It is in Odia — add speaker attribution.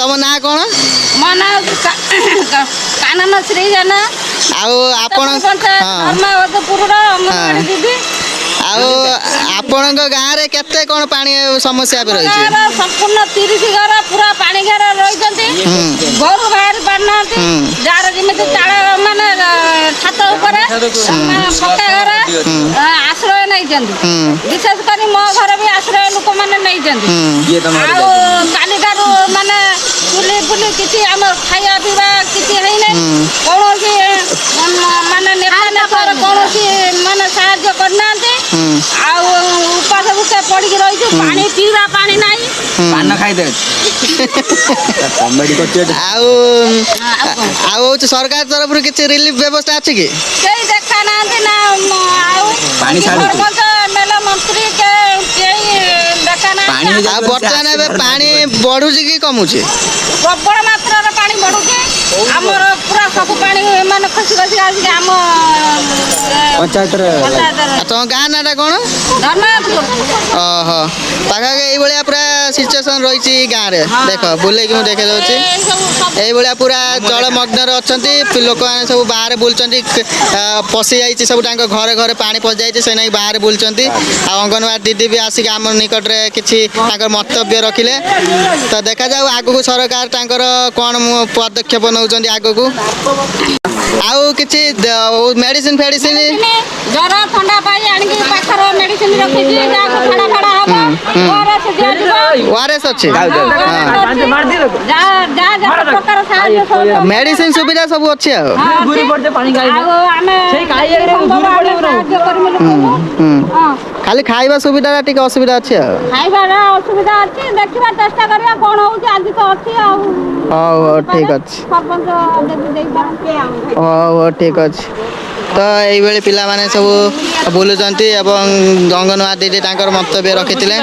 Speaker 1: ତମ ନାଁ କ'ଣ?
Speaker 2: ମୋ ନାଁ କାନନ ଶ୍ରୀ ଜେନା।
Speaker 1: ଆଉ ଆପଣ
Speaker 2: ଧର୍ମାବତପୁରର ଅଙ୍ଗନବାଡ଼ି ଦିଦି।
Speaker 1: ଆଉ ଆପଣଙ୍କ ଗାଁରେ କେତେ କ'ଣ ପାଣି ସମସ୍ୟା ଏବେ ରହିଛି?
Speaker 2: ସମ୍ପୂର୍ଣ୍ଣ 30 ଘର ପୁରା ପାଣି ଘର ରହିଛନ୍ତି। ଘରୁ ବାହାରି ପାରୁନାହାନ୍ତି। ଯାହାର ଯେମିତି ଚାଳ ମାନେ ଛାତ ଉପରେ ପକ୍କା ଘର ଆଶ୍ରୟ ନେଇଛନ୍ତି। ବିଶେଷ କରି ମୋ ଘର ବି ଆଶ୍ରୟ ଲୋକମାନେ ନେଇଛନ୍ତି। ଆଉ କାଲିଠାରୁ ମାନେ ଚୁଲି ଫୁଲି କିଛି ଆମର ଖାଇବା ପିଇବା କିଛି ହେଇନାହିଁ। କୌଣସି ମାନେ ନେତାର କୌଣସି ମାନେ ସାହାଯ୍ୟ କରିନାହାନ୍ତି। ଆଉ ଉପାସ ଭୁକେ ପଡ଼ିକି ରହିଛୁ। ପାଣି ପିଇବା ପାଣି ନାହିଁ।
Speaker 3: ପାନ ଖାଇଦେ।
Speaker 1: ଆଉ ହଉଛି ସରକାର ତରଫରୁ କିଛି ରିଲିଫ ବ୍ୟବସ୍ଥା ଅଛି କି?
Speaker 2: କେହି ଦେଖା ନାହାନ୍ତି ନା। ଆଉ ସରପଞ୍ଚ ଏମଏଲଏ ମନ୍ତ୍ରୀ କେହି ଦେଖା ନାହାନ୍ତି।
Speaker 1: ଆଉ ବର୍ତ୍ତମାନ ଏବେ ପାଣି ବଢୁଛି କି କମୁଛି?
Speaker 2: ପ୍ରବଳ ମାତ୍ରାରେ ପାଣି ବଢୁଛି। ଆମର ପୁରା ସବୁ ପାଣି ମାନେ ଖସି ଖସି ଆସିକି ଆମ
Speaker 3: ପଞ୍ଚାୟତରେ।
Speaker 1: ତମ ଗାଁ ନାଁଟା କ'ଣ?
Speaker 2: ଧର୍ମାବତପୁର।
Speaker 1: ଓହୋ, ପାଖାପାଖି ଏଇଭଳିଆ ପୁରା ସିଚୁଏସନ୍ ରହିଛି ଗାଁରେ। ଦେଖ ବୁଲେଇକି ମୁଁ ଦେଖାଇ ଦେଉଛି। ଏଇଭଳିଆ ପୁରା ଜଳମଗ୍ନରେ ଅଛନ୍ତି। ଲୋକମାନେ ସବୁ ବାହାରେ ବୁଲୁଛନ୍ତି। ପଶି ଯାଇଛି ସବୁ ତାଙ୍କ ଘରେ ଘରେ ପାଣି ପଶିଯାଇଛି। ସେ ନେଇ ବାହାରେ ବୁଲୁଛନ୍ତି। ଆଉ ଅଙ୍ଗନବାଡ଼ି ଦିଦି ବି ଆସିକି ଆମ ନିକଟରେ କିଛି ତାଙ୍କର ମନ୍ତବ୍ୟ ରଖିଲେ। ତ ଦେଖାଯାଉ ଆଗକୁ ସରକାର ତାଙ୍କର କ'ଣ ପଦକ୍ଷେପ ନେଉଛନ୍ତି ଆଗକୁ। ଆଉ କିଛି ମେଡ଼ିସିନ ଫେଡ଼ିସିନ
Speaker 2: ଜ୍ୱର ଥଣ୍ଡା ପାଇଁ ଆଣିକି ପାଖରେ ମେଡ଼ିସିନ ରଖିଛି। ଯାହାକୁ ଝାଡ଼ା ଫାଡ଼ା ହବ ଓଆରଏସ୍ ଦିଆଯିବ।
Speaker 1: ଓଆରଏସ୍ ଅଛି।
Speaker 2: ଯାହା ପ୍ରକାର ସାହାଯ୍ୟ
Speaker 1: ମେଡ଼ିସିନ ସୁବିଧା ସବୁ ଅଛି। ଆଉ
Speaker 2: ଆମେ ସାହାଯ୍ୟ କରିବୁ ଲୋକଙ୍କୁ।
Speaker 1: ଖାଲି ଖାଇବା ସୁବିଧାଟା ଟିକେ ଅସୁବିଧା ଅଛି। ଆଉ
Speaker 2: ଖାଇବାର ଅସୁବିଧା ଅଛି। ଦେଖିବା ଚେଷ୍ଟା କରିବା କ'ଣ ହେଉଛି। ଆଜି ତ ଅଛି ଆଉ।
Speaker 1: ହଉ ହଉ ଠିକ୍ ଅଛି।
Speaker 2: ସରପଞ୍ଚ ଯଦି ଦେଇପାରନ୍ତି ଆଉ।
Speaker 1: ହଉ ହଉ ଠିକ୍ ଅଛି। ତ ଏଇଭଳି ପିଲାମାନେ ସବୁ ବୁଲୁଛନ୍ତି ଏବଂ ଅଙ୍ଗନବାଡ଼ି ଦିଦି ତାଙ୍କର ମନ୍ତବ୍ୟ ରଖିଥିଲେ।